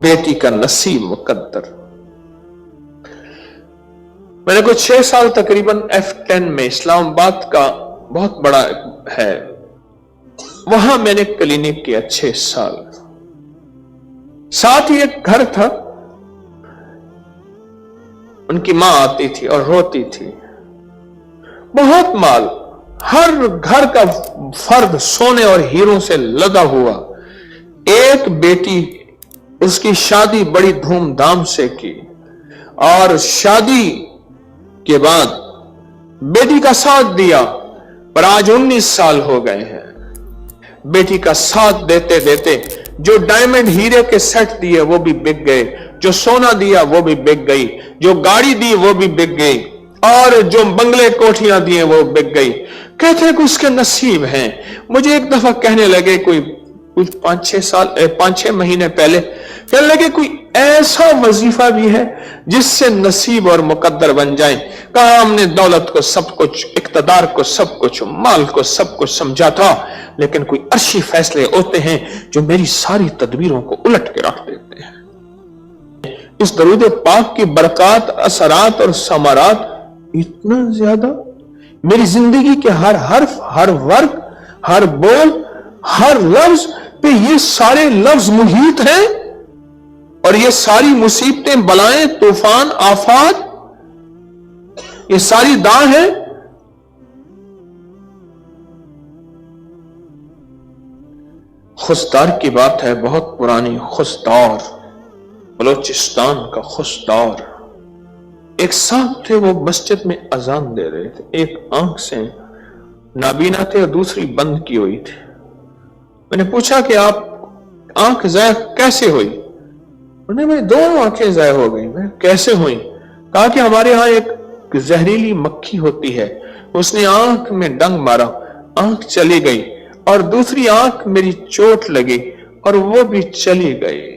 बेटी का नसीब मुकद्दर। मैंने कुछ 6 साल तकरीबन F10 में, इस्लामाबाद का बहुत बड़ा है, वहां मैंने क्लिनिक किया 6 साल। साथ ही एक घर था, उनकी मां आती थी और रोती थी। बहुत माल, हर घर का फर्द सोने और हीरों से लदा हुआ। एक बेटी, उसकी शादी बड़ी धूमधाम से की और शादी के बाद बेटी का साथ दिया, पर आज 19 साल हो गए हैं। बेटी का साथ देते देते जो डायमंड हीरे के सेट दिए वो भी बिक गए, जो सोना दिया वो भी बिक गई, जो गाड़ी दी वो भी बिक गई, और जो बंगले कोठियां दिए वो बिक गई। कहते हैं कि उसके नसीब हैं। मुझे एक दफा कहने लगे, कोई 5-6 महीने पहले कहने लगे, कोई ऐसा वजीफा भी है जिससे नसीब और मुकद्दर बन जाए। कहा हमने दौलत को सब कुछ, इक्तदार को सब कुछ, माल को सब कुछ समझा था, लेकिन कोई अर्शी फैसले होते हैं जो मेरी सारी तदबीरों को उलट के रख देते हैं। इस दरूद पाक की बरकत, असरात और समारात इतना ज्यादा मेरी जिंदगी के हर हर्फ, हर वर्ग, हर बोल, हर लफ्ज पे ये सारे लफ्ज मुहीत हैं, और ये सारी मुसीबतें, बलाएं, तूफान, आफात, ये सारी दां हैं। खुशदार की बात है, बहुत पुरानी खुशदार, बलोचिस्तान का खुशदार। एक साहब थे, वो मस्जिद में अजान दे रहे थे। एक आंख से नाबीना थे और दूसरी बंद की हुई थी। मैंने पूछा कि आप आंख ज़ाया कैसे हुई? उन्होंने, मेरी दोनों आंखें ज़ाया हो गई। मैं, कैसे हुई? कहा कि हमारे यहां एक जहरीली मक्खी होती है, उसने आंख में डंग मारा, आंख चली गई, और दूसरी आंख मेरी चोट लगी और वो भी चली गई।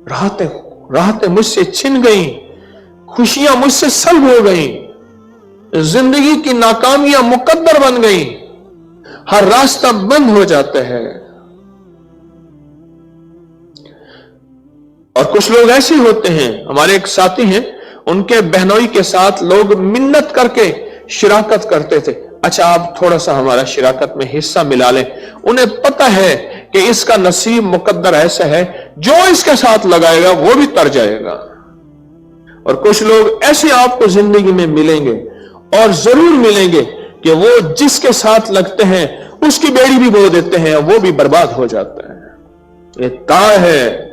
राहतें मुझसे छिन गई, खुशियां मुझसे सल्ब हो गई, जिंदगी की नाकामियां मुकद्दर बन गई, हर रास्ता बंद हो जाता है। और कुछ लोग ऐसे होते हैं, हमारे एक साथी हैं, उनके बहनोई के साथ लोग मिन्नत करके शिराकत करते थे, अच्छा आप थोड़ा सा हमारा शिराकत में हिस्सा मिला लें। उन्हें पता है कि इसका नसीब मुकद्दर ऐसा है, जो इसके साथ लगाएगा वो भी तर जाएगा। और कुछ लोग ऐसे आपको जिंदगी में मिलेंगे, और जरूर मिलेंगे, कि वो जिसके साथ लगते हैं उसकी बेड़ी भी बो देते हैं, वो भी बर्बाद हो जाता है। ये ताय है।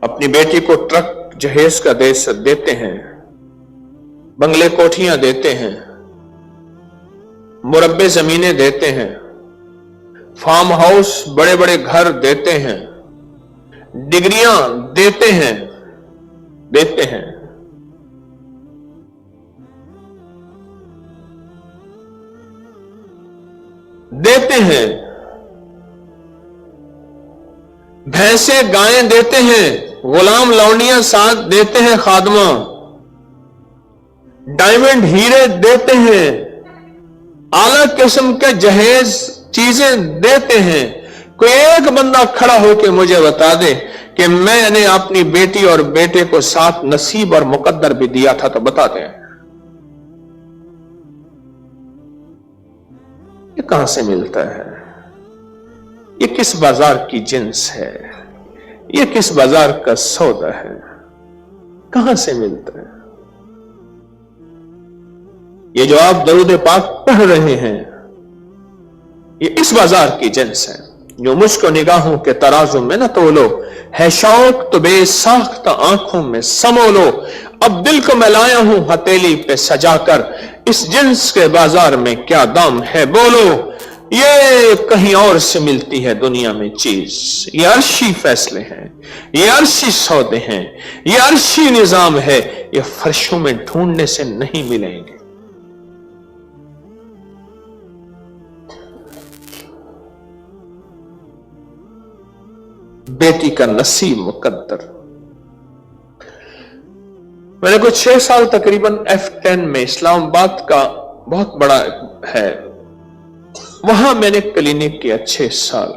अपनी बेटी को ट्रक जहेज का देते हैं, बंगले कोठियां देते हैं, मुरब्बे जमीनें देते हैं, फार्म हाउस, बड़े बड़े घर देते हैं, डिग्रियां देते हैं, देते हैं। भैंसे गायें देते हैं, गुलाम लौंडियां साथ देते हैं, खादमा डायमंड हीरे देते हैं, आला किस्म के जहेज चीजें देते हैं। कोई एक बंदा खड़ा होकर मुझे बता दे कि मैंने अपनी बेटी और बेटे को साथ नसीब और मुकद्दर भी दिया था, तो बताते हैं। ये कहां से मिलता है? ये किस बाजार की जिन्स है? ये किस बाजार का सौदा है? कहां से मिलता है? ये जो आप दरूद पाक पढ़ रहे हैं, ये इस बाजार की जिन्स है। जो मुझको निगाहों के तराजू में न तोलो, है शौक तो बेसाख्त आंखों में समोलो। अब दिल को मैं लाया हूं हथेली पे सजाकर, इस जिन्स के बाजार में क्या दाम है बोलो। ये कहीं और से मिलती है दुनिया में चीज। ये अर्शी फैसले हैं, ये अर्शी सौदे हैं, ये अर्शी निजाम है, ये फर्शों में ढूंढने से नहीं मिलेंगे। बेटी का नसीब मुकद्दर। मैंने कुछ 6 साल तकरीबन F10 में, इस्लामाबाद का بہت بڑا ہے، وہاں میں نے کلینک کیا 6 سال،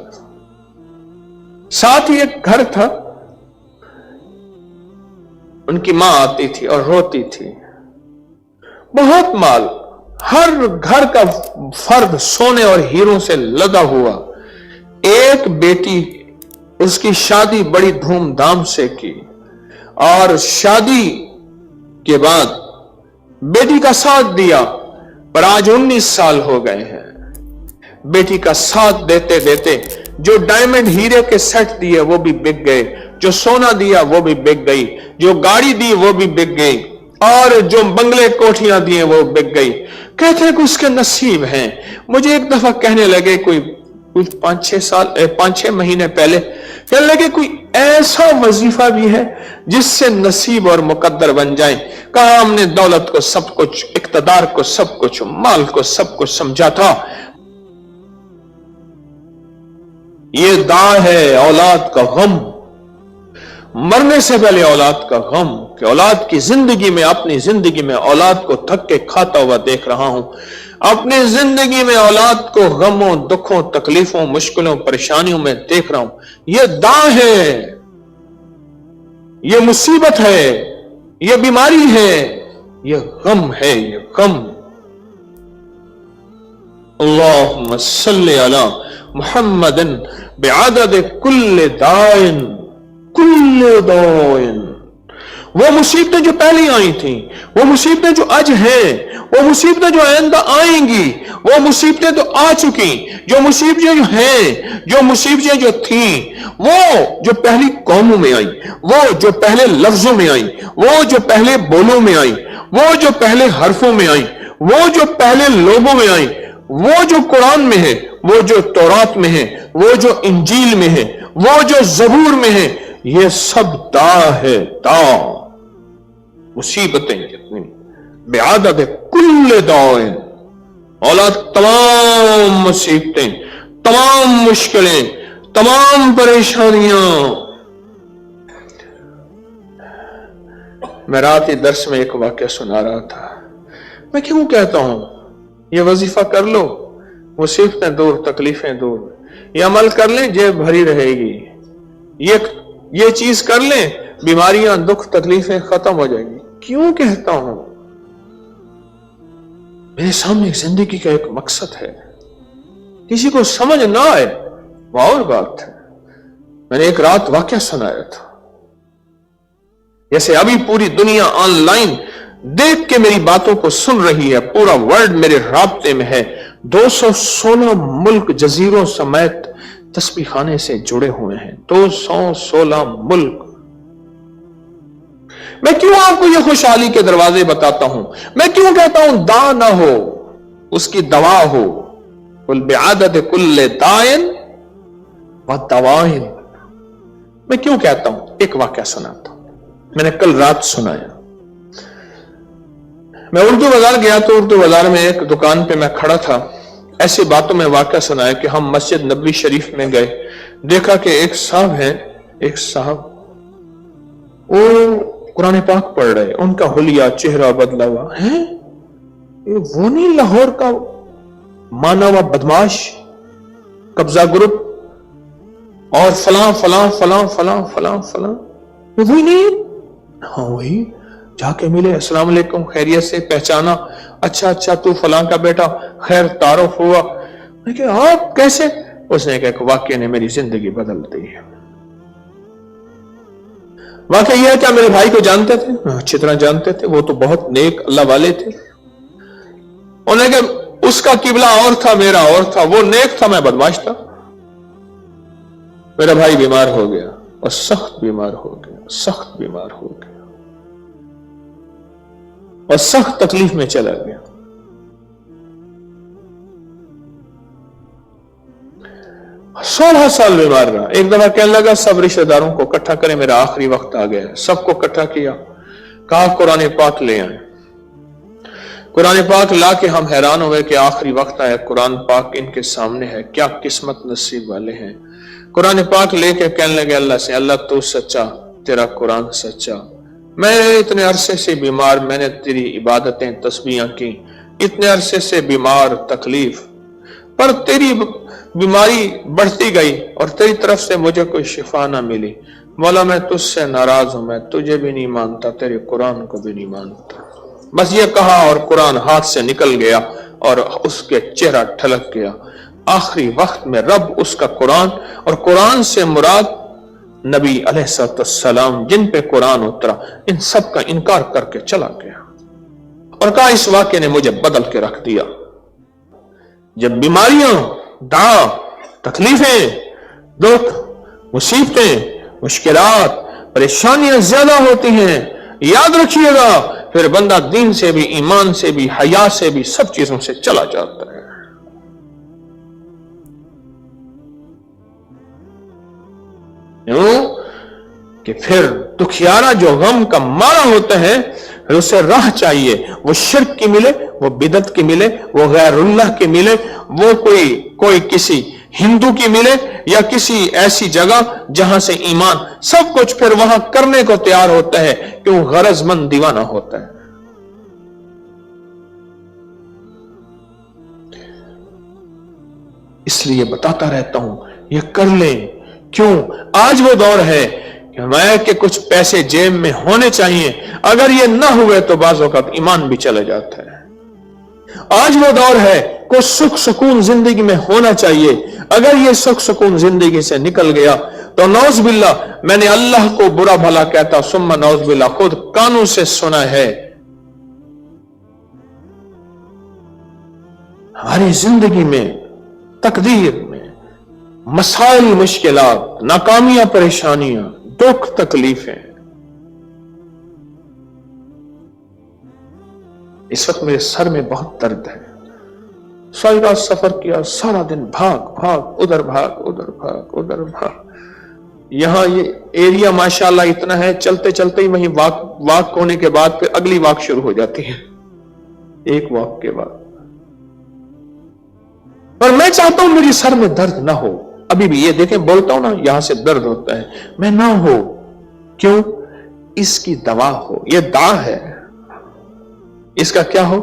ساتھ ہی ایک گھر تھا، ان کی ماں آتی تھی اور روتی تھی، بہت مال، ہر گھر کا فرد سونے اور ہیروں سے لدا ہوا، ایک بیٹی، اس کی شادی بڑی دھوم دھام سے کی، اور شادی کے بعد بیٹی کا ساتھ دیا، پر آج 19 سال ہو گئے ہیں، بیٹی کا ساتھ دیتے دیتے جو ڈائمنڈ ہیرے کے سیٹ دیے وہ بھی بک گئے، جو سونا دیا وہ بھی بک گئی، جو گاڑی دی وہ بھی بک گئی، اور جو بنگلے کوٹھیاں دیے وہ بک گئی۔ کہتے ہیں کہ اس کے نصیب ہیں۔ مجھے ایک دفعہ کہنے لگے کوئی 5-6 مہینے پہلے، کہنے لگے کوئی ایسا وظیفہ بھی ہے جس سے نصیب اور مقدر بن جائیں۔ کہا ہم نے دولت کو سب کچھ، اقتدار کو سب کچھ، مال کو سب کچھ سمجھا تھا، یہ داں ہے اولاد کا غم، مرنے سے پہلے اولاد کا غم، کہ اولاد کی زندگی میں، اپنی زندگی میں اولاد کو تھک کے کھاتا ہوا دیکھ رہا ہوں، اپنی زندگی میں اولاد کو غموں، دکھوں، تکلیفوں، مشکلوں، پریشانیوں میں دیکھ رہا ہوں۔ یہ داں ہے، یہ مصیبت ہے، یہ بیماری ہے، یہ غم ہے، یہ غم۔ اللہم صلی علی محمد بعدد کل دائن، کل دائن۔ وہ مصیبتیں جو پہلے آئی تھیں، وہ مصیبتیں جو آج ہیں، وہ مصیبتیں جو آئندہ آئیں گی، وہ مصیبتیں تو آ چکی، جو مصیبتیں جو ہیں، جو مصیبتیں جو تھیں، وہ جو پہلی قوموں میں آئیں، وہ جو پہلے لفظوں میں آئیں، وہ جو پہلے بولوں میں آئیں، وہ جو پہلے حرفوں میں آئیں، وہ جو پہلے لوگوں میں آئیں، وہ جو قرآن میں ہے، وہ جو تورات میں ہے، وہ جو انجیل میں ہے، وہ جو زبور میں ہے، یہ سب دا ہے، دا، مصیبتیں جتنی، بعدد کل دائن، اولاد تمام مصیبتیں، تمام مشکلیں، تمام پریشانیاں۔ میں رات ہی درس میں ایک واقعہ سنا رہا تھا، میں کیوں کہتا ہوں یہ وظیفہ کر لو، مصیبتیں دور، تکلیفیں دور، یہ عمل کر لیں جیب بھری رہے گی، یہ چیز کر لیں بیماریاں، دکھ، تکلیفیں ختم ہو جائیں گی۔ کیوں کہتا ہوں؟ میرے سامنے ایک زندگی کا ایک مقصد ہے، کسی کو سمجھ نہ آئے وہ اور بات ہے۔ میں نے ایک رات واقعہ سنایا تھا، جیسے ابھی پوری دنیا آن لائن دیکھ کے میری باتوں کو سن رہی ہے، پورا ورلڈ میرے رابطے میں ہے، 216 ملک جزیروں سمیت تسبیح خانے سے جڑے ہوئے ہیں، 216 ملک۔ میں کیوں آپ کو یہ خوشحالی کے دروازے بتاتا ہوں؟ میں کیوں کہتا ہوں دا نہ ہو، اس کی دوا ہو، قل بعدد کل دائن و دوائن۔ میں کیوں کہتا ہوں؟ ایک واقعہ سناتا ہوں، میں نے کل رات سنایا۔ میں اردو بازار گیا تو اردو بازار میں ایک دکان پہ میں کھڑا تھا، ایسی باتوں میں واقعہ سنایا کہ ہم مسجد نبوی شریف میں گئے، دیکھا کہ ایک صاحب ہیں، ایک صاحب وہ قرآن پاک پڑھ رہے، ان کا حلیہ، چہرہ بدلا ہوا ہے، وہ نہیں لاہور کا مانا ہوا بدماش، قبضہ گروپ، اور فلاں فلاں فلاں فلاں فلاں فلاں، وہی نہیں؟ ہاں وہی۔ جا کے ملے، السلام علیکم، خیریت سے، پہچانا، اچھا تو فلاں کا بیٹا، خیر تعارف ہوا۔ میں کہا آپ کیسے؟ اس نے کہا کہ واقعہ نے میری زندگی بدل دی ہے۔ واقعہ یہ ہے کہ میرے بھائی کو جانتے تھے، اچھی طرح جانتے تھے، وہ تو بہت نیک اللہ والے تھے۔ انہیں کہ اس کا قبلہ اور تھا، میرا اور تھا، وہ نیک تھا، میں بدماش تھا۔ میرا بھائی بیمار ہو گیا، اور سخت بیمار ہو گیا، سخت بیمار ہو گیا، اور سخت تکلیف میں چلا گیا۔ 16 سال بیمار رہا۔ ایک دفعہ کہنے لگا سب رشتہ داروں کو اکٹھا کریں، میرا آخری وقت آ گیا۔ سب کو اکٹھا کیا، کہا قرآن پاک لے آئیں۔ قرآن پاک لا کے ہم حیران ہوئے کہ آخری وقت آیا، قرآن پاک ان کے سامنے ہے، کیا قسمت نصیب والے ہیں۔ قرآن پاک لے کے کہنے لگے اللہ سے، اللہ تو سچا، تیرا قرآن سچا، میں اتنے عرصے سے بیمار، میں نے تیری عبادتیں، تسبیحاں کی، इतने अरसे से बीमार, तकलीफ, पर तेरी बीमारी बढ़ती गई और तेरी तरफ से मुझे कोई शिफा ना मिली। मौला मैं तुझसे नाराज हूं, मैं तुझे भी नहीं मानता, तेरे कुरान को भी नहीं मानता। बस ये कहा और कुरान हाथ से निकल गया और उसके चेहरा ढलक गया। आखिरी वक्त में रब उसका कुरान, और कुरान से मुराद नबी अलैहिस्सलाम जिन पे कुरान उतरा, इन सब का इनकार करके चला गया और कहा इस वाक्य ने मुझे बदल के रख दिया। जब बीमारियां, दां, तकलीफें, दुख, मुसीबतें, मुश्किलात, परेशानियां ज्यादा होती हैं, याद रखिएगा फिर बंदा दीन से भी, ईमान से भी, हया से भी, सब चीजों से चला जाता है। क्यों कि फिर दुखियारा जो गम का मारा होता है, फिर उसे राह चाहिए, वो शिर्क की मिले, वो बिदत की मिले, वो गैरुल्लाह की मिले, वो कोई किसी हिंदू की मिले या किसी ऐसी जगह जहां से ईमान, सब कुछ फिर वहां करने को तैयार होता है, क्यों गरजमंद दीवाना होता है। इसलिए बताता रहता हूं ये कर लें। क्यों? आज वो दौर है कि कुछ पैसे जेब में होने चाहिए, अगर ये ना हुए तो बाज़ वक़्त ईमान भी चले जाता है। आज वो दौर है कुछ सुख सुकून जिंदगी में होना चाहिए, अगर ये सुख सुकून जिंदगी से निकल गया तो नौज बिल्ला, मैंने अल्लाह को बुरा भला कहता, सुम्मा नौज बिल्ला, खुद कानों से सुना है, हमारी जिंदगी में, तकदीर में मसाइल, मुश्किलात, नाकामियां, परेशानियां, दुख, तकलीफें। इस वक्त मेरे सर में बहुत दर्द है, सारी रात सफर किया, सारा दिन भाग भाग, उधर भाग, उधर भाग, उधर भाग। यहां ये एरिया माशाल्लाह इतना है, चलते चलते ही वहीं वॉक होने के बाद फिर अगली वॉक शुरू हो जाती है, एक वॉक के बाद। पर मैं चाहता हूं मेरी सर में दर्द ना हो, अभी भी ये देखें बोलता हूं ना, यहां से दर्द होता है, मैं ना हो। क्यों? इसकी दवा हो, ये दा है, इसका क्या हो?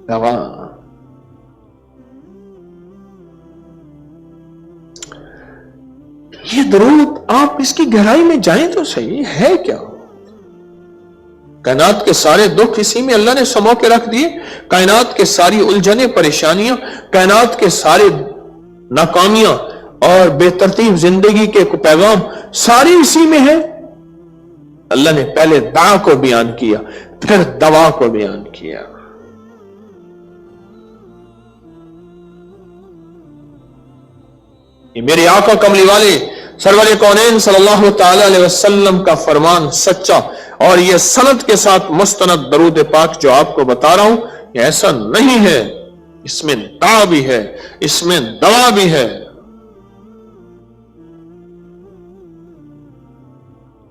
दवा। ये दरूद आप इसकी गहराई में जाएं तो सही, है क्या? कायनात के सारे दुख इसी में अल्लाह ने समो के रख दिए, कायनात के सारी उलझने, परेशानियां, कायनात के सारे नाकामियां और बेतरतीब जिंदगी के पैगाम सारी इसी में है। अल्लाह ने पहले दा को बयान किया, फिर दवा को बयान किया। ये मेरे आका कमली वाले सरवर कौनैन सल्लल्लाहु ताला अलैहि वसल्लम का फरमान सच्चा, और ये सनद के साथ मुस्तनद दरूद पाक जो आपको बता रहा हूं, ये ऐसा नहीं है, इसमें दा भी है, इसमें दवा भी है।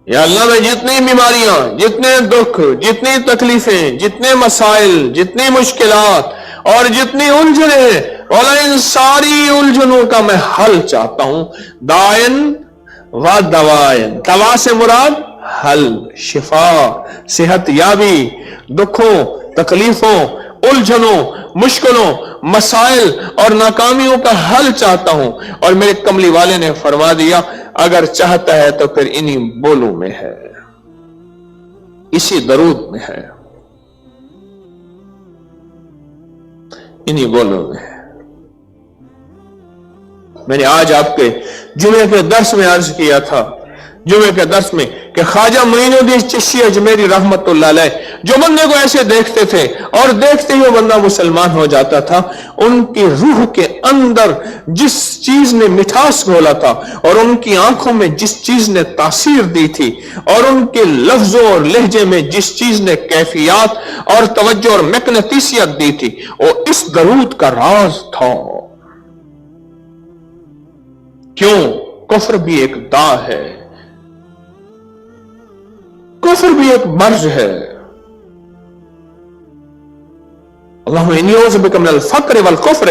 या अल्लाह में जितनी बीमारियां, जितने दुख, जितनी तकलीफें, जितने मसाइल, जितनी मुश्किलात और जितनी उलझने, और इन सारी उलझनों का मैं हल चाहता हूं। दायन व दवायन, दवा से मुराद हल, शिफा, सेहत याबी, दुखों, तकलीफों, उलझनों, मुश्किलों, मसाइल और नाकामियों का हल चाहता हूं। और मेरे कमली वाले ने फरमा दिया, अगर चाहता है तो फिर इन्हीं बोलों में है, इसी दरूद में है, इन्हीं बोलों में है। मैंने आज आपके जुमे के दर्स में अर्ज किया था, जुमे के दर्स में, कि ख्वाजा मोइनुद्दीन चिश्ती अजमेरी रहमतुल्लाह अलैह जो बंदे को ऐसे देखते थे और देखते ही वो बंदा मुसलमान हो जाता था, उनकी रूह के अंदर जिस चीज ने मिठास घोला था और उनकी आंखों में जिस चीज ने तासीर दी थी और उनके लफ्जों और लहजे में जिस चीज ने कैफियत और तवज्जो और मैग्नेटिसियत दी थी, वो इस दरूद का राज था। क्यों? कुफ्र भी एक दा है, कुफ्र भी एक मर्ज है। अल्लाहुम्मा इन्नी औज़ु बिका मिनल फ़क्र वल कुफ्र,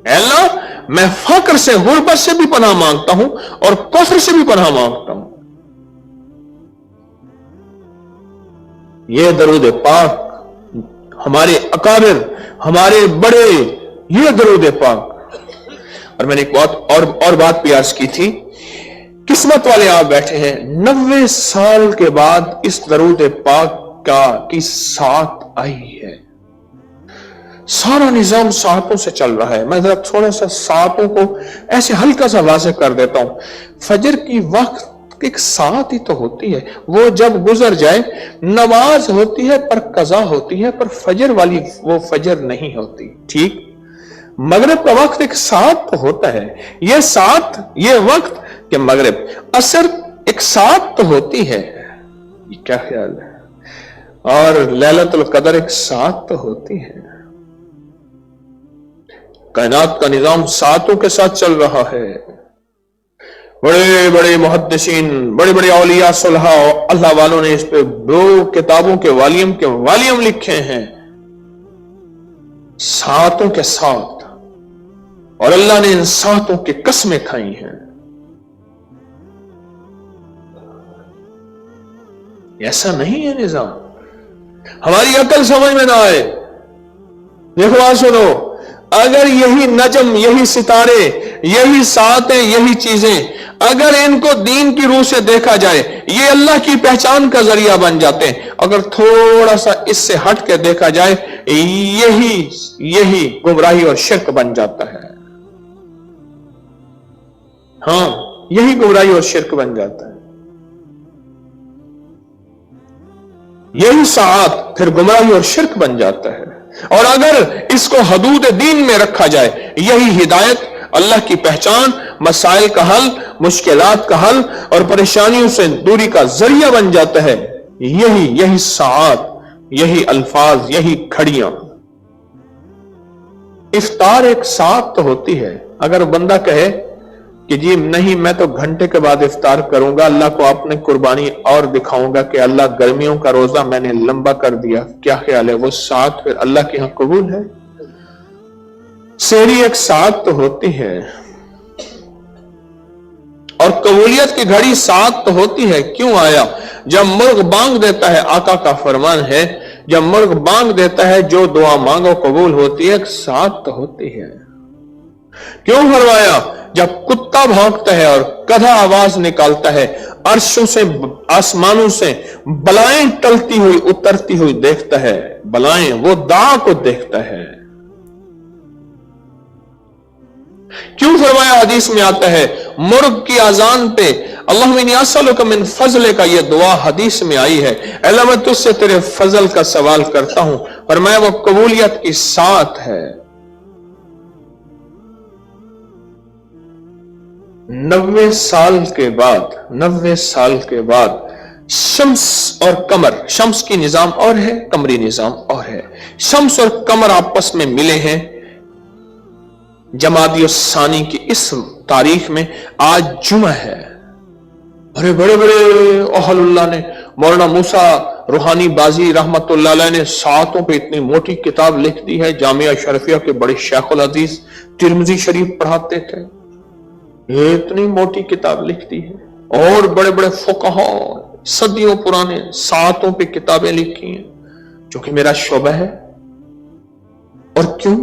अल्लाह मैं फक्र से, गुर्बत से भी पनाह मांगता हूं और कुफ्र से भी पनाह मांगता हूं। यह दरूद पाक हमारे अकाबिर, हमारे बड़े, ये दरूद पाक। और मैंने एक और बात भी अर्ज की थी, किस्मत वाले आप बैठे हैं 90 साल के बाद इस दरूद पाक की साथ आई है। सारा निजाम सातों से चल रहा है। मैं जरा थोड़ा सा सातों को ऐसे हल्का सा वाज़ेह कर देता हूं। फजर की वक्त एक सात ही तो होती है, वो जब गुजर जाए नमाज होती है पर कज़ा होती है, पर फजर वाली वो फजर नहीं होती। ठीक, मगरिब का वक्त एक सात तो होता है, ये सात, ये वक्त के मगरिब, असर एक सात तो होती है। ये क्या ख्याल है? और लैलतुल कदर एक सात तो होती है। कायनात का निजाम सातों के साथ चल रहा है। बड़े बड़े मुहद्दिसीन, बड़े बड़े औलिया सुलहा अल्लाह वालों ने इस पे 2 किताबों के वालियम लिखे हैं, सातों के साथ। और अल्लाह ने इन सातों की कसमें खाई हैं। ऐसा नहीं है निजाम, हमारी अकल समझ में ना आए। देखो बात सुनो, अगर यही नजम, यही सितारे, यही सातें, यही चीजें अगर इनको दीन की रूह से देखा जाए, ये अल्लाह की पहचान का जरिया बन जाते हैं। अगर थोड़ा सा इससे हट के देखा जाए, यही गुमराही और शिर्क बन जाता है। हां, यही गुमराही और शिर्क बन जाता है। यही सात फिर गुमराही और शिर्क बन जाता है। और अगर इसको हदूद दीन में रखा जाए, यही हिदायत, अल्लाह की पहचान, मसाइल का हल, मुश्किलात का हल और परेशानियों से दूरी का जरिया बन जाता है। यही सात, यही अल्फाज, यही घड़ियां। इफ्तार एक सात तो होती है। अगर बंदा कहे कि जी नहीं, मैं तो घंटे के बाद इफ्तार करूंगा, अल्लाह को अपने कुर्बानी और दिखाऊंगा कि अल्लाह गर्मियों का रोजा मैंने लंबा कर दिया, क्या ख्याल है? वो सात फिर अल्लाह के यहां कबूल है? सेहरी एक सात तो होती है और कबूलियत की घड़ी सात तो होती है। क्यों आया? जब मुर्ग बांग देता है, आका का फरमान है, जब मुर्ग बांग देता है जो दुआ मांगो कबूल होती है, एक सात तो होती है। क्यों फरमाया? जब कुत्ता भौंकता है और गधा आवाज निकालता है, अर्शों से, आसमानों से बलाएं टलती हुई उतरती हुई देखता है, बलाएं, वो दा को देखता है। क्यों फरमाया? हदीस में आता है, मुर्ग की अजान पे अल्लाहुम्मा इन्नी अस्अलुका मिन फज़ले का यह दुआ हदीस में आई है, अल्लाह मैं तुझसे तेरे फजल का सवाल करता हूं। फरमाया वो कबूलियत की साथ है। 90 साल के बाद शम्स और कमर, शम्स की निजाम और है, कमरी निजाम और है। शम्स और कमर आपस में मिले हैं जमादी सानी की इस तारीख में। आज जुमा है। अरे बड़े बड़े अहलुल्लाह ने, मौलाना मूसा रूहानी बाजी रहमतुल्लाह अलैह ने सातों पे इतनी मोटी किताब लिख दी है। जामिया शरफिया के बड़े शेखुल हदीस तिरमिजी शरीफ पढ़ाते थे, ये इतनी मोटी किताब लिख दी है। और बड़े बड़े फुकहा सदियों पुराने सातों पे किताबें लिखी हैं, जो कि मेरा शोबा है। और क्यों?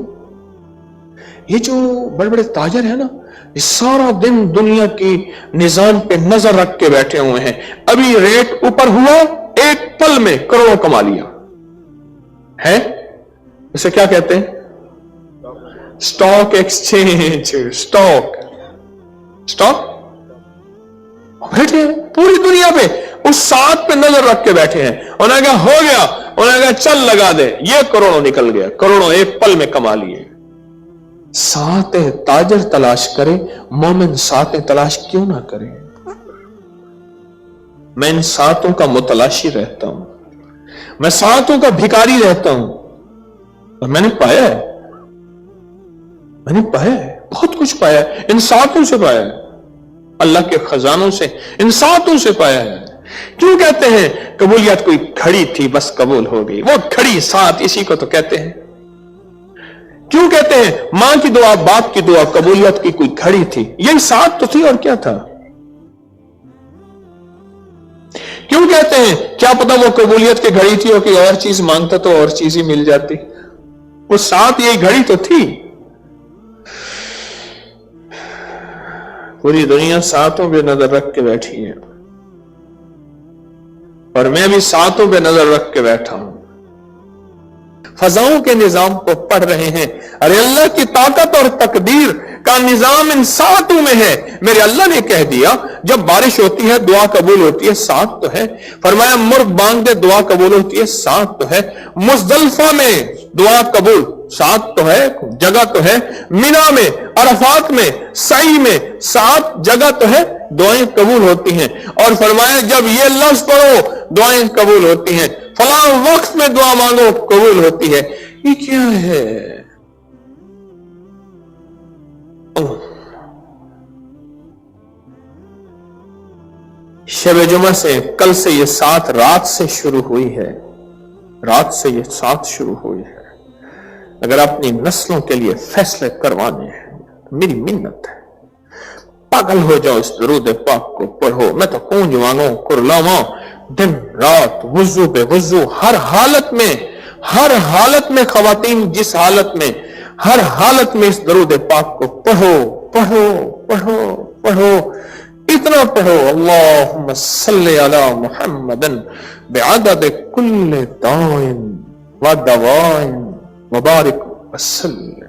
ये जो बड़े बड़े ताजर है ना, ये सारा दिन दुनिया की निजाम पे नजर रख के बैठे हुए हैं। अभी रेट ऊपर हुआ, एक पल में करोड़ों कमा लिया है। इसे क्या कहते हैं? Stock exchange. स्टॉक बैठे हैं पूरी दुनिया पे, उस सात पे नजर रख के बैठे हैं। उन्होंने कहा हो गया, उन्होंने कहा चल लगा दे, ये करोड़ों निकल गया, करोड़ों एक पल में कमा लिए। सातें ताजर तलाश करे, मोमिन सातें तलाश क्यों ना करे? मैं इन सातों का मुतलाशी रहता हूं, मैं सातों का भिखारी रहता हूं। और मैंने पाया है, बहुत कुछ पाया है, इन सातों से पाया है, अल्लाह के खजानों से, इन सातों से पाया है। क्यों कहते हैं कबूलियत कोई घड़ी थी बस कबूल हो गई? वो घड़ी सात, इसी को तो कहते हैं। क्यों कहते हैं मां की दुआ, बाप की दुआ, कबूलियत की कोई घड़ी थी? यही सात तो थी, और क्या था? क्यों कहते हैं क्या पता वो कबूलियत की घड़ी थी और कोई और चीज मांगता तो और चीज ही मिल जाती। वो साथ यही घड़ी तो थी। पूरी दुनिया सातों पे नजर रख के बैठी है और मैं भी सातों पे नजर रख के बैठा हूं। फजाओं के निजाम को पढ़ रहे हैं। अरे अल्लाह की ताकत और तकदीर का निजाम इन सातों में है। मेरे अल्लाह ने कह दिया जब बारिश होती है दुआ कबूल होती है, सात तो है। फरमाया मुर्ग बांग दे दुआ कबूल होती है, सात तो है। मुजदलफा में दुआ कबूल, सात तो है, जगह तो है। मिना में, अरफात में, सई में, सात जगह तो है, दुआएं कबूल होती हैं। और फरमाया जब ये लफ्ज पढ़ो दुआएं कबूल होती हैं, फला वक्त में दुआ मांगो कबूल होती है। ये क्या है? शब जुमा से, कल से ये सात रात से शुरू हुई है, रात से ये सात शुरू हुई है। अगर अपनी नस्लों के लिए फैसले करवाने हैं तो मेरी मिन्नत है, पागल हो जाओ, इस दरूद पाक को पढ़ो। मैं तो कूंज मांगो, कुरलावा, दिन रात, वुजू बे वुजू, हर हालत में खवातीन जिस हालत में, हर हालत में इस दरूद पाक को पढ़ो पढ़ो पढ़ो पढ़ो। इतना पढ़ो, अल्लाहुम्मा सल्ली अला मुहम्मदन बिअदद कुल्ल दाइन व दवाइन व बारिक वसल्लम।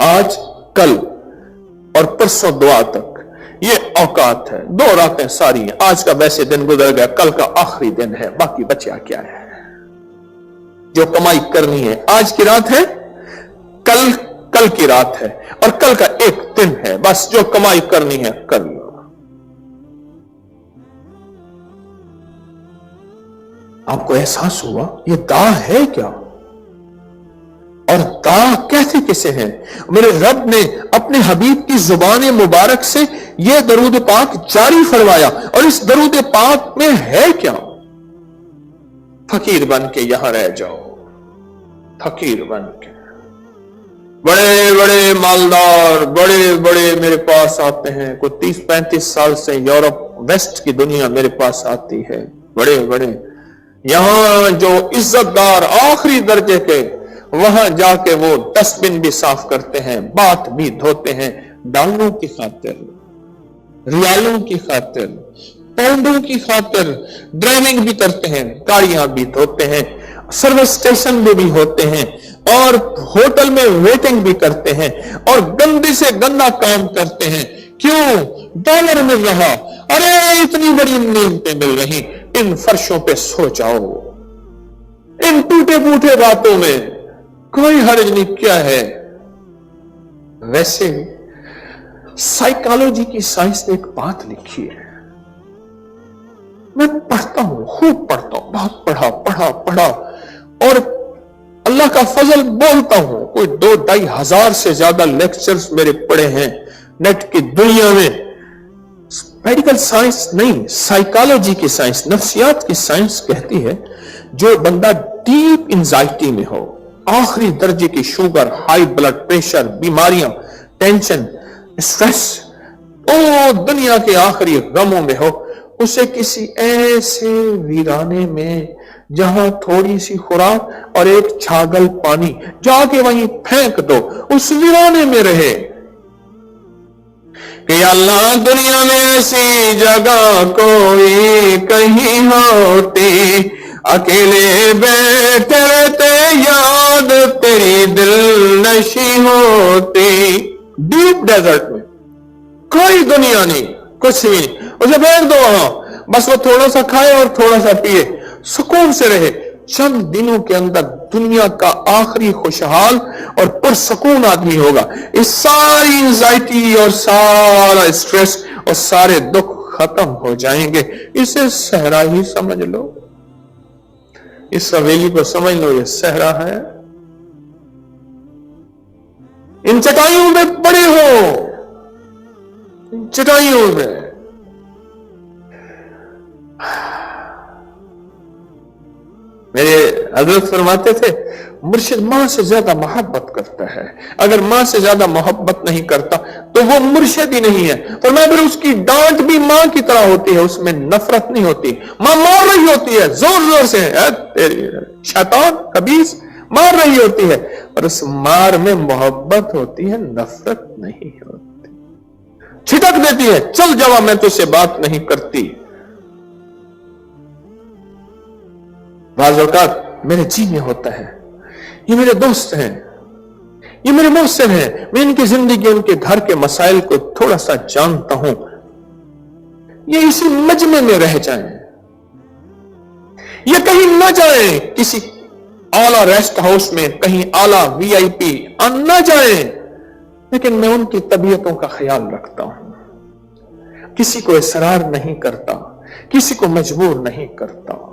आज, कल और परसों दुआ तक ये औकात है। 2 रातें सारी हैं। आज का वैसे दिन गुजर गया, कल का आखिरी दिन है, बाकी बचा क्या है? जो कमाई करनी है आज की रात है, कल की रात है और कल का एक दिन है। बस जो कमाई करनी है कर लो। आपको एहसास हुआ ये दा है क्या? और दा कहते किसे हैं? मेरे रब ने अपने हबीब की जुबान मुबारक से यह दरूद पाक जारी फरमाया। और इस दरूद पाक में है क्या? फकीर बन के यहां रह जाओ, फकीर बन के। बड़े बड़े मालदार, बड़े बड़े मेरे पास आते हैं। कोई 30-35 साल से यूरोप वेस्ट की दुनिया मेरे पास आती है। बड़े बड़े यहां जो इज्जतदार आखिरी दर्जे के, वहां जाके वो डस्टबिन भी साफ करते हैं, बात भी धोते हैं, डालों की खातिर, रियालों की खातिर, पाउंडों की खातिर ड्राइविंग भी करते हैं, गाड़ियां भी धोते हैं, सर्विस स्टेशन में भी होते हैं और होटल में वेटिंग भी करते हैं और गंदे से गंदा काम करते हैं। क्यों? डॉलर मिल रहा। अरे इतनी बड़ी नीमतें मिल रही, इन फर्शों पे सो जाओ, इन टूटे फूटे बातों में कोई हर्ज नहीं। क्या है? वैसे साइकोलॉजी की साइंस ने एक बात लिखी है, मैं पढ़ता हूं, खूब पढ़ता हूं, बहुत पढ़ा और अल्लाह का फजल बोलता हूं। कोई 2-2.5 हजार से ज्यादा लेक्चर्स मेरे पढ़े हैं नेट की दुनिया में। मेडिकल साइंस नहीं, साइकोलॉजी की साइंस, नफ्सियात की साइंस कहती है जो बंदा डीप एंजाइटी में हो, आखिरी दर्जे की शुगर, हाई ब्लड प्रेशर, बीमारियां, टेंशन, स्ट्रेस, ओ दुनिया के आखिरी गमों में हो, उसे किसी ऐसे वीराने में जहां थोड़ी सी खुराक और एक छागल पानी, जाके वहीं फेंक दो, उस वीराने में रहे कि अल्लाह दुनिया में ऐसी जगह कोई कहीं होती, अकेले बैठे रहते याद तेरी दिल नशी होती। डीप डेजर्ट में कोई दुनिया नहीं, कुछ भी नहीं, उसे फेंक दो वहां, बस वो थोड़ा सा खाए और थोड़ा सा पिए, सुकून से रहे। चंद दिनों के अंदर दुनिया का आखिरी खुशहाल और पुरसकून आदमी होगा। इस सारी एंजाइटी और सारा स्ट्रेस और सारे दुख खत्म हो जाएंगे। इसे सहरा ही समझ लो, इस हवेली को समझ लो, ये सहरा है। इन चटाइयों में पड़े हो, इन चटाइयों में मेरे हजरत फरमाते थे मुर्शिद मां से ज्यादा मोहब्बत करता है, अगर मां से ज्यादा मोहब्बत नहीं करता तो वो मुर्शिद ही नहीं है। तो मैं फिर उसकी डांट भी मां की तरह होती है, उसमें नफरत नहीं होती। मां मार रही होती है जोर जोर से, शैतान कबीस मार रही होती है, और उस मार में मोहब्बत होती है, नफरत नहीं होती। छिटक देती है, चल जावा, मैं तुझसे बात नहीं करती। बाज़ औक़ात मेरे जी में होता है, ये मेरे दोस्त हैं, ये मेरे मोहसिन हैं, मैं इनकी जिंदगी उनके घर के मसाइल को थोड़ा सा जानता हूं, ये इसी मजमे में रह जाएं, ये कहीं न जाएं, किसी आला रेस्ट हाउस में, कहीं आला VIP न जाएं, लेकिन मैं उनकी तबीयतों का ख्याल रखता हूं, किसी को इसरार नहीं करता, किसी को मजबूर नहीं करता।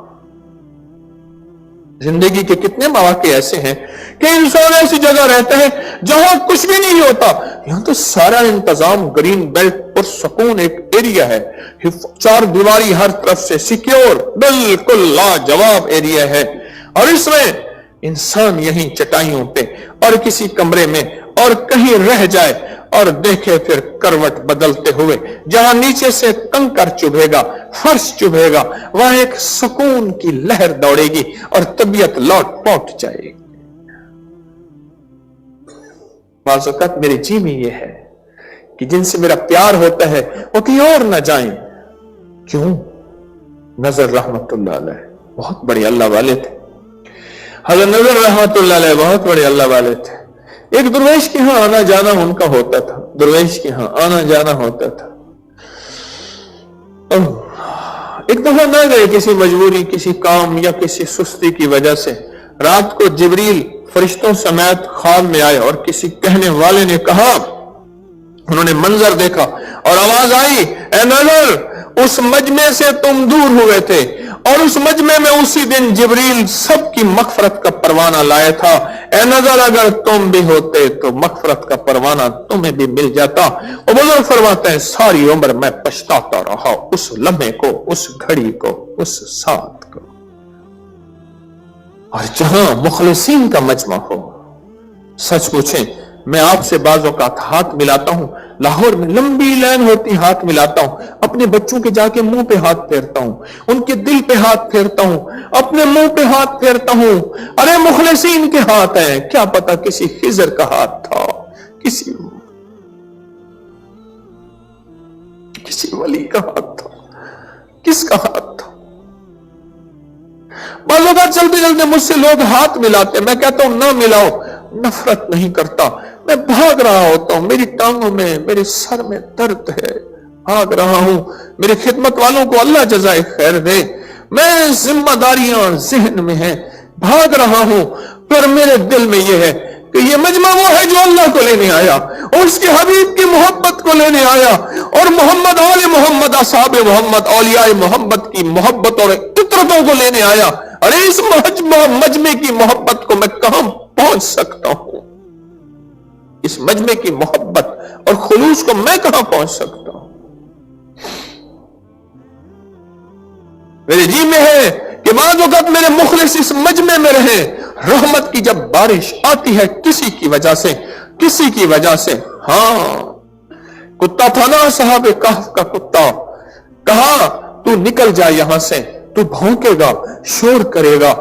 जिंदगी के कितने मौके ऐसे हैं कि इंसान ऐसी जगह रहता है जहां कुछ भी नहीं होता, यहां तो सारा इंतजाम, ग्रीन बेल्ट और सुकून एक एरिया है, 4 दीवारी हर तरफ से सिक्योर, बिल्कुल लाजवाब एरिया है, और इसमें इंसान यहीं चटाइयों पे और किसी कमरे में और कहीं रह जाए और देखे फिर करवट बदलते हुए, जहां नीचे से कंकर चुभेगा, फर्श चुभेगा, वहां एक सुकून की लहर दौड़ेगी और तबीयत लौट पौट जाएगी। बाज़ औक़ात मेरे जी में यह है कि जिनसे मेरा प्यार होता है वो कहीं और ना जाएं। क्यों? नजर रहमतुल्लाह अलैह बहुत बड़े अल्लाह वाले थे, हज़रत नजर रहमतुल्लाह अलैह बहुत बड़े अल्लाह वाले थे। एक दरवेश के यहां आना जाना उनका होता था, दरवेश के यहां आना जाना होता था। एक दफा ना गए, किसी मजबूरी, किसी काम या किसी सुस्ती की वजह से, रात को जिब्रील फरिश्तों समेत ख्वाब में आए और किसी कहने वाले ने कहा, उन्होंने मंजर देखा और आवाज आई, ए नजर, उस मजमे से तुम दूर हुए थे और उस मजमे में उसी दिन जिब्रील सबकी मगफरत का परवाना लाया था। ए नजर, अगर तुम भी होते तो मगफरत का परवाना तुम्हें भी मिल जाता। और बुजुर्ग फरमाते हैं, सारी उम्र मैं पछताता रहा उस लम्हे को, उस घड़ी को, उस साथ को। और जहां मुखलिसीन का मजमा हो, सच पूछें, मैं आपसे बाज़ औक़ात हाथ मिलाता हूं, लाहौर में लंबी लाइन होती, हाथ मिलाता हूं, अपने बच्चों के जाके मुंह पे हाथ फेरता हूं, उनके दिल पे हाथ फेरता हूं, अपने मुंह पे हाथ फेरता हूं। अरे मुखलिसीन के हाथ हैं, क्या पता किसी खिजर का हाथ था, किसी वली का हाथ था, किसका हाथ था। बाज़ औक़ात चलते चलते मुझसे लोग हाथ मिलाते, मैं कहता हूं ना मिलाओ, नफरत नहीं करता, मैं भाग रहा होता हूं, मेरी टांगों में, मेरे सर में दर्द है, भाग रहा हूं। मेरे खिदमत वालों को अल्लाह जज़ाए खैर दे, मैं जिम्मेदारियां जहन में है, भाग रहा हूं, पर मेरे दिल में यह है कि यह मजमा वो है जो अल्लाह को लेने आया और उसके हबीब की मोहब्बत को लेने आया, और मोहम्मद आले मोहम्मद, असहाब मोहम्मद, औलियाए मोहम्मद की मोहब्बत और फितरतों को लेने आया। अरे इस मजमे की मोहब्बत को मैं कहां पहुंच सकता हूं, इस मजमे की मोहब्बत और खुलूस को मैं कहां पहुंच सकता हूं। मेरे जी में है कि बाज़ वक़्त मेरे मुखलिस इस मजमे में रहे। रहमत की जब बारिश आती है किसी की वजह से, किसी की वजह से, हाँ, कुत्ता था ना साहब कहफ का कुत्ता, कहा तू निकल जा यहां से, तू भौंकेगा, शोर करेगा।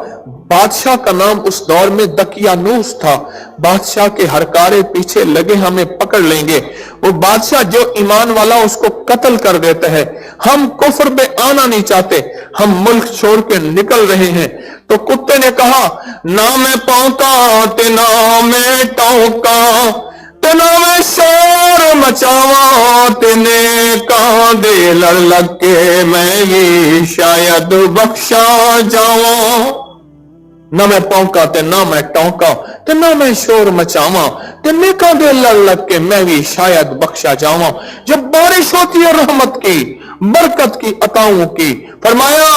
बादशाह का नाम उस दौर में दकियानूस था, बादशाह के हरकारे पीछे लगे, हमें पकड़ लेंगे। वो बादशाह जो ईमान वाला उसको कत्ल कर देता है। हम कुफ्र में आना नहीं चाहते, हम मुल्क छोड़ के निकल रहे हैं। तो कुत्ते ने कहा, ना मैं पौका ते ना मैं टौका, ते ना मैं शोर मचावा, तेने कहा दे लड़ लग के मैं ये शायद बख्शा जावा। ना मैं पौका ते ना मैं टौका, ते ना मैं शोर मचावा, ते नेका दे लड़ लग के मैं भी शायद बख्शा जावा। जब बारिश होती है रहमत की, बरकत की, अताओं की, फरमाया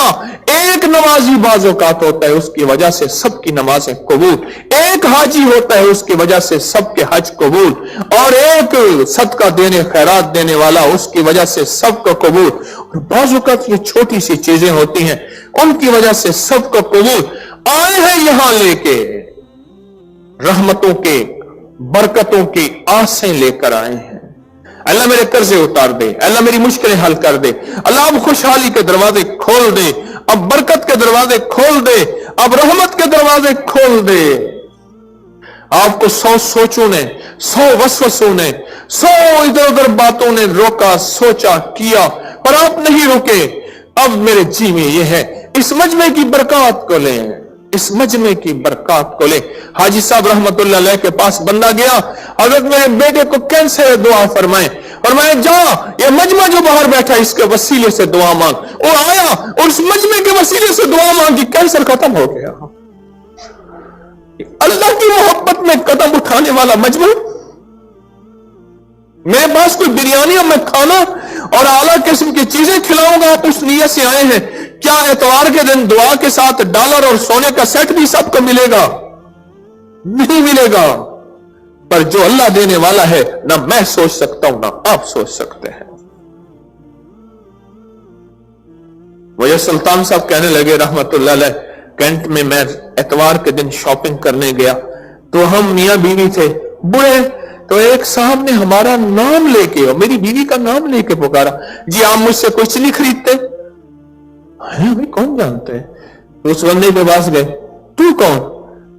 एक नमाजी बाज़ औक़ात होता है उसकी वजह से सबकी नमाजें कबूल, एक हाजी होता है उसकी वजह से सबके हज कबूल, और एक सदका देने, खैरात देने वाला उसकी वजह से सबका कबूल। और बाज़ औक़ात ये छोटी सी चीजें होती हैं उनकी वजह से सबका कबूल। आए हैं यहां लेके रहमतों के, बरकतों की आसें लेकर आए हैं। अल्लाह मेरे कर्जे उतार दे, अल्लाह मेरी मुश्किलें हल कर दे, अल्लाह अब खुशहाली के दरवाजे खोल दे, अब बरकत के दरवाजे खोल दे, अब रहमत के दरवाजे खोल दे। आपको 100 सोचों ने, 100 वसवसों ने, 100 इधर उधर बातों ने रोका, सोचा, किया, पर आप नहीं रुके। अब मेरे जी में यह है, इस मजमे की बरकत को लें, इस मजमे की बरकत को ले। हाजी साहब रहमतुल्लाह अलैह के पास बंदा गया, हजरत मेरे बेटे को कैंसर है, दुआ फरमाए। और मैं जा, ये मजमा जो बाहर बैठा इसके वसीले से दुआ मांग। वो आया और उस मजमे के वसीले से दुआ मांगी, कैंसर खत्म हो गया। अल्लाह की मोहब्बत में कदम उठाने वाला मजमा। मेरे पास कोई बिरयानी और मैं खाना और आला किस्म की चीजें खिलाऊंगा, आप उस नीयत से आए हैं। क्या एतवार के दिन दुआ के साथ डॉलर और सोने का सेट भी सबको मिलेगा? नहीं मिलेगा। पर जो अल्लाह देने वाला है, ना मैं सोच सकता हूं, ना आप सोच सकते हैं। मुझे सुल्तान साहब कहने लगे रहमतुल्लाह अलैह, कैंट में मैं एतवार के दिन शॉपिंग करने गया, तो हम मियां बीवी थे, बूढ़े, तो एक साहब ने हमारा नाम लेके और मेरी बीवी का नाम लेके पुकारा, जी आप मुझसे कुछ नहीं खरीदते? हमें कौन जानते हैं? तो उस बंदे के पास गए, तू कौन?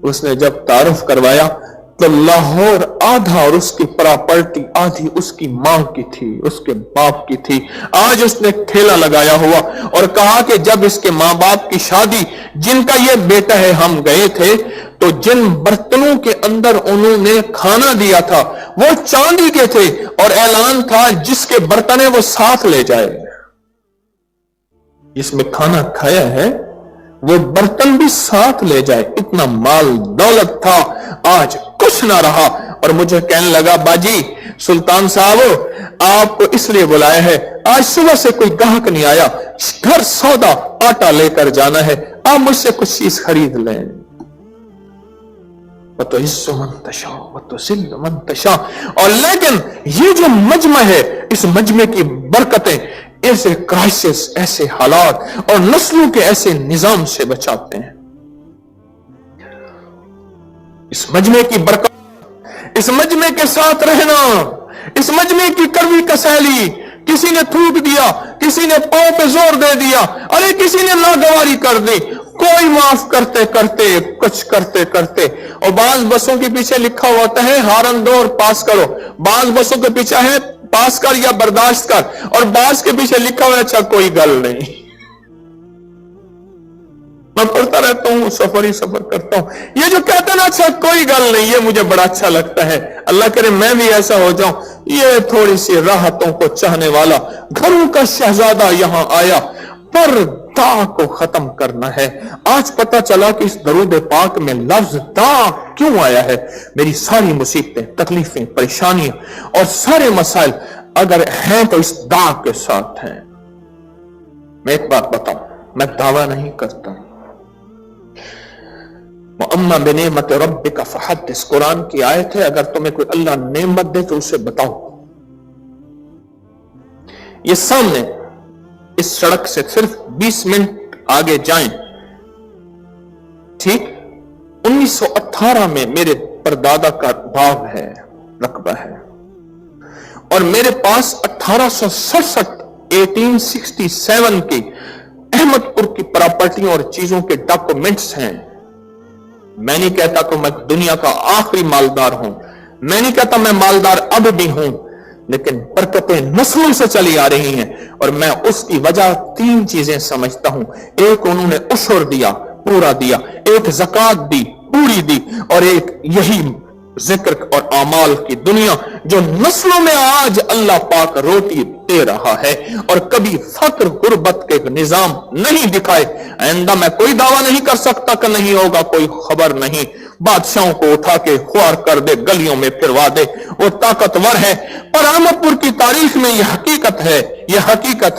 उसने जब तारुफ करवाया तो लाहौर आधा और उसकी प्रॉपर्टी आधी उसकी मां की थी, उसके बाप की थी। आज उसने ठेला लगाया हुआ और कहा कि जब इसके मां बाप की शादी, जिनका ये बेटा है, हम गए थे, तो जिन बर्तनों के अंदर उन्होंने खाना दिया था वो चांदी के थे और ऐलान था जिसके बर्तन है वो साथ ले जाए। इसमें खाना खाया है वो बर्तन भी साथ ले जाए। इतना माल दौलत था, आज कुछ ना रहा। और मुझे कहने लगा, बाजी सुल्तान साहब आपको इसलिए बुलाया है, आज सुबह से कोई ग्राहक नहीं आया, घर सौदा आटा लेकर जाना है, आप मुझसे कुछ चीज खरीद लें। तो इस्सु मंतशा तो सिल्ल मंतशा। और लेकिन ये जो मजमा है, इस मजमे की बरकतें ऐसे क्राइसिस, ऐसे हालात और नस्लों के ऐसे निजाम से बचाते हैं। इस मजमे की बरकत, इस मजमे के साथ रहना, इस मजमे की कड़वी कसैली, किसी ने थूक दिया, किसी ने पांव पे जोर दे दिया, अरे किसी ने नागवारी कर दी, कोई माफ करते करते, कुछ करते करते। और बाज बसों के पीछे लिखा होता है हारन दो और पास करो, बाज बसों के पीछे है पास कर या बर्दाश्त कर, और बाज के पीछे लिखा हुआ अच्छा कोई गल नहीं। मैं पढ़ता रहता हूं, सफर ही सफर करता हूं, ये जो कहते हैं ना अच्छा कोई गल नहीं, ये मुझे बड़ा अच्छा लगता है। अल्लाह करे मैं भी ऐसा हो जाऊं। ये थोड़ी सी राहतों को चाहने वाला घरों का शहजादा यहां आया, पर दा को खत्म करना है। आज पता चला कि इस दरूद पाक में लफ्ज दा क्यों आया है। मेरी सारी मुसीबतें, तकलीफें, परेशानियां और सारे मसाइल अगर हैं तो इस दा के साथ हैं। मैं एक बात बताऊं, मैं दावा नहीं करता। अम्मा बिनेमत रब्बिका फहद्दिस, कुरान की आयत है, अगर तुम्हें कोई अल्लाह नेमत दे तो उसे बताओ। ये सामने इस सड़क से सिर्फ 20 मिनट आगे जाएं, ठीक 1918 में मेरे परदादा का बाग है, रकबा है, और मेरे पास 1867 की अहमदपुर की प्रॉपर्टियों और चीजों के डॉक्यूमेंट्स हैं। मैं नहीं कहता कि मैं दुनिया का आखिरी मालदार हूं, मैं नहीं कहता मैं मालदार अब भी हूं, लेकिन बरकतें नस्लों से चली आ रही हैं। और मैं उसकी वजह 3 चीजें समझता हूं। एक, उन्होंने उशर दिया, पूरा दिया, एक ज़कात दी, पूरी दी, और एक यही जिक्र और आमाल की दुनिया जो नस्लों में आज अल्लाह पाक रोटी दे रहा है और कभी फक्र गुर्बत के निजाम नहीं दिखाए। आइंदा मैं कोई दावा नहीं कर सकता कि नहीं होगा, कोई खबर नहीं। बादशाहों को उठा के ख्वार कर दे, गलियों में फिरवा दे, वो ताकतवर है। पर अहमदपुर की तारीख में यह हकीकत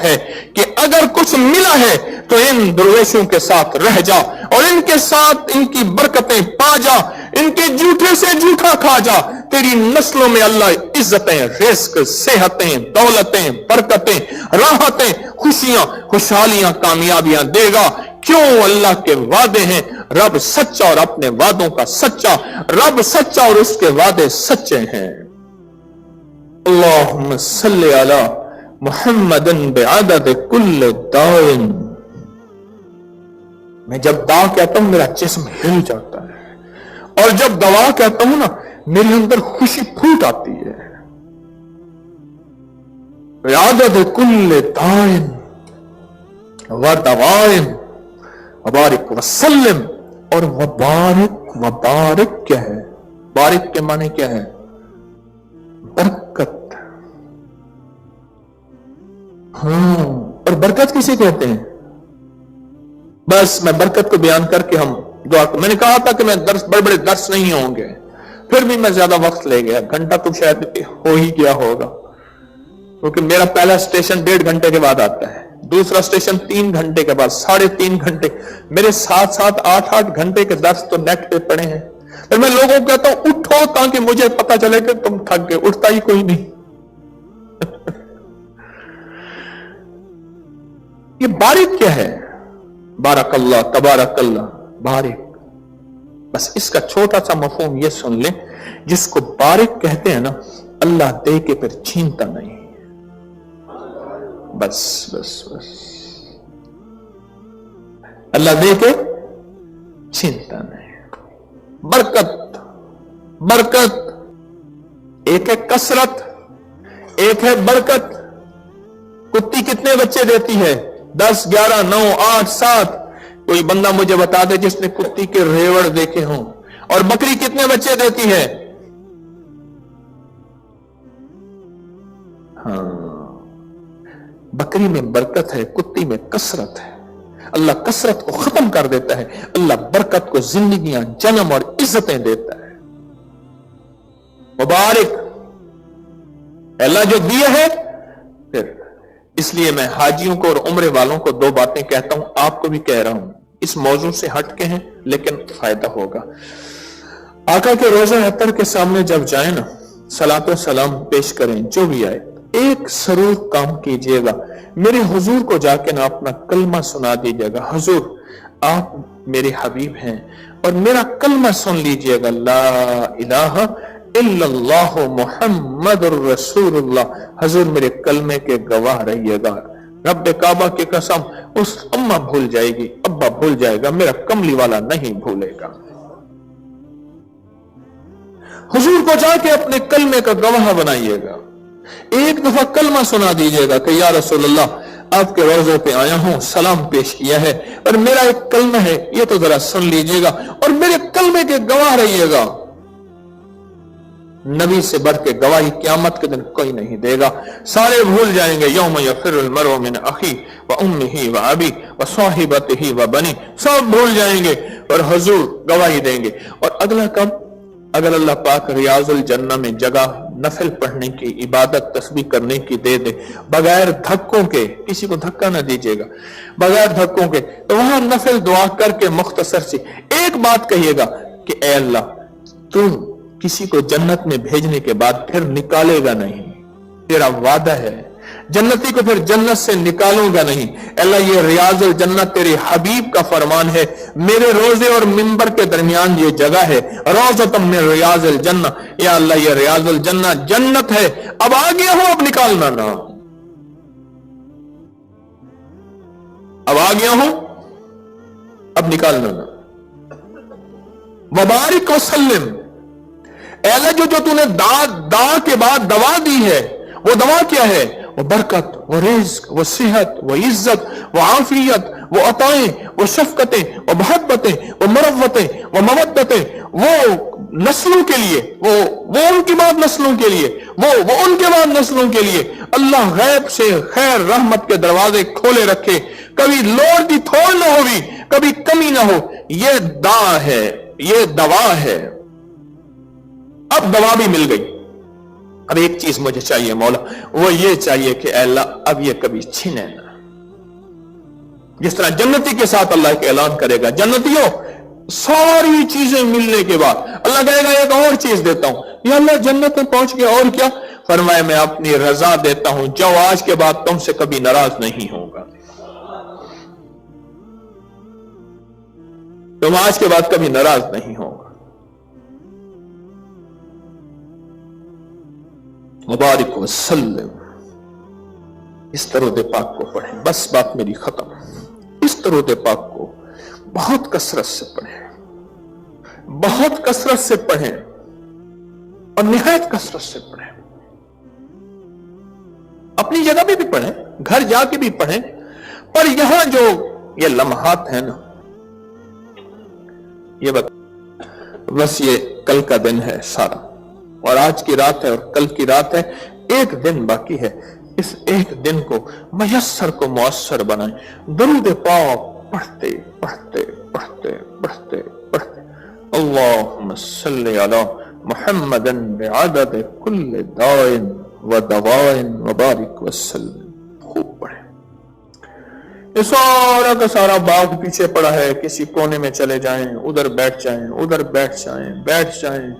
है कि अगर कुछ मिला है तो इन दरवेशों के साथ रह जा और इनके साथ इनकी बरकतें पा जा, इनके जूठे से जूठा खा जा। तेरी नस्लों में अल्लाह इज्जतें, रिस्क, सेहतें, दौलतें, बरकतें, राहतें, खुशियां, खुशहालियां, कामयाबियां देगा। क्यों? अल्लाह के वादे हैं, रब सच्चा और अपने वादों का सच्चा, रब सच्चा और उसके वादे सच्चे हैं। अल्लाहुम्मा सल्ली अला मुहम्मदन बिअदद कुल्ल दाइन। मैं जब दा कहता हूं मेरा जिस्म हिल जाता है, और जब दवा कहता हूं ना मेरे अंदर खुशी फूट आती है। बिअदद कुल्ल दाइन व दवाइन वबारिक वसल्लम। और वबारिक क्या है? बारिक के माने क्या है? बरकत। हाँ, और बरकत किसे कहते हैं? बस मैं बरकत को बयान करके हम दुआ को, मैंने कहा था कि मैं दर्स बड़े बड़े दर्स नहीं होंगे, फिर भी मैं ज्यादा वक्त ले गया, घंटा तो शायद हो ही गया होगा, क्योंकि मेरा पहला स्टेशन 1.5 घंटे के बाद आता है, दूसरा स्टेशन 3 घंटे के बाद, 3.5 घंटे, मेरे साथ 8 घंटे के दर्स तो नेट पे पड़े हैं। फिर मैं लोगों को कहता हूं उठो ताकि मुझे पता चले कि तुम थक गए, उठता ही कोई नहीं। ये बारिक क्या है? बारकल्लाह, तबारकल्लाह, बारिक। बस इसका छोटा सा मफहूम ये सुन ले, जिसको बारिक कहते हैं ना, अल्लाह दे के फिर छीनता नहीं। बस बस बस, अल्लाह दे के छीनता नहीं। बरकत, बरकत एक है कसरत, एक है बरकत। कुत्ती कितने बच्चे देती है? 10, 11, 9, 8, 7। कोई बंदा मुझे बता दे जिसने कुत्ती के रेवड़ देखे हों। और बकरी कितने बच्चे देती है? हाँ, बकरी में बरकत है, कुत्ती में कसरत है। अल्लाह कसरत को खत्म कर देता है, अल्लाह बरकत को जिंदगियां, जन्म और इज्जतें देता है। मुबारक अल्लाह जो दिया है। फिर इसलिए मैं हाजियों को और उम्रे वालों को 2 बातें कहता हूं, आपको भी कह रहा हूं, इस मौजू से हट के हैं लेकिन फायदा होगा। आका के रोज़ा अतर के सामने जब जाए ना, सलात व सलाम पेश करें, जो भी आए, एक जरूर काम कीजिएगा, मेरे हुजूर को जाके ना अपना कलमा सुना दीजिएगा। हुजूर आप मेरे हबीब हैं और मेरा कलमा सुन लीजिएगा, ला इलाहा इल्लल्लाह मुहम्मदुर रसूलुल्लाह। हुजूर मेरे कलमे के गवाह रहिएगा। रब्बे काबा की कसम, उस अम्मा भूल जाएगी, अब्बा भूल जाएगा, मेरा कमली वाला नहीं भूलेगा। हुजूर को जाके अपने कलमे का गवाह बनाइएगा। एक दफा कलमा सुना दीजिएगा कि या रसूलल्लाह आपके रोज़े पे आया हूं, सलाम पेश किया है, और मेरा एक कलमा है, ये तो जरा सुन लीजिएगा और मेरे कलमे के गवाह रहिएगा। नबी से बढ़ के गवाही क़यामत के दिन कोई नहीं देगा। सारे भूल जाएंगे, यौम यफ़िरुल मरउ मिन अखी व उम्मिही व अबी व साहिबतिही व बनी, सब भूल जाएंगे और हुजूर गवाही देंगे। और अगला कब? अगर अल्लाह पाक रियाजुल जन्ना में जगह नफिल पढ़ने की, इबादत तस्बीह करने की दे दे, बगैर धक्कों के, किसी को धक्का ना दीजिएगा, बगैर धक्कों के, तो वहां नफिल दुआ करके मुख्तसर सी एक बात कहिएगा कि ए अल्लाह, तू किसी को जन्नत में भेजने के बाद फिर निकालेगा नहीं, तेरा वादा है, जन्नती को फिर जन्नत से निकालूंगा नहीं। अल्लाह ये रियाजुल जन्नत तेरे हबीब का फरमान है, मेरे रोजे और मिंबर के दरमियान ये जगह है, रोज़तम मिन रियाजुल जन्नत। या अल्लाह ये रियाजुल जन्नत जन्नत है, अब आ गया हूं, अब निकालना ना, अब आ गया हूं, अब निकालना ना। वबारिक वसल्लिम, अल्लाह जो तूने दा के बाद दवा दी है, वो दवा क्या है? वो बरकत, वो रिज़्क, वो सेहत, वो इज्जत, वो आफियत, वो अताएं, वो शफकतें, वो मोहब्बतें, वो मरव्वतें, वो मवद्दतें, वो नस्लों के लिए, वो उनकी बाद नस्लों के लिए, वो उनके बाद नस्लों के लिए। अल्लाह गैब से खैर रहमत के दरवाजे खोले रखे, कभी लोड़ की थोड़ ना होगी, कभी कमी ना हो। ये दा है, ये दवा है। अब दवा भी मिल गई। अब एक चीज मुझे चाहिए मौला, वो ये चाहिए कि अल्लाह अब ये कभी छीने ना। जिस तरह जन्नती के साथ अल्लाह के ऐलान करेगा, जन्नतियों सारी चीजें मिलने के बाद अल्लाह कहेगा एक और चीज देता हूं। या अल्लाह जन्नत में पहुंच गया, और क्या? फरमाया मैं अपनी रजा देता हूं, जो आज के बाद तुमसे कभी नाराज नहीं होगा। تم آج کے بعد کبھی ناراض نہیں ہوگا. مبارک وسلم. اس درود پاک کو پڑھیں. بس بات میری ختم. اس درود پاک کو بہت کثرت سے پڑھیں, بہت کثرت سے پڑھیں اور نہایت کثرت سے پڑھیں. اپنی جگہ پہ بھی پڑھیں, گھر جا کے بھی پڑھیں, پر یہاں جو یہ لمحات ہیں نا, یہ بس یہ کل کا دن ہے سارا, اور آج کی رات ہے اور کل کی رات ہے, ایک دن باقی ہے. اس ایک دن کو میسر کو مؤثر بنائیں. درود پاک پڑھتے پڑھتے پڑھتے پڑھتے پڑھتے اللہم صلی علی محمد بعدد کل دائن و دوائن وبارک وسلم. خوب پڑھیں. یہ سارا کا سارا باغ پیچھے پڑا ہے, کسی کونے میں چلے جائیں, ادھر بیٹھ جائیں, ادھر بیٹھ جائیں, بیٹھ جائیں.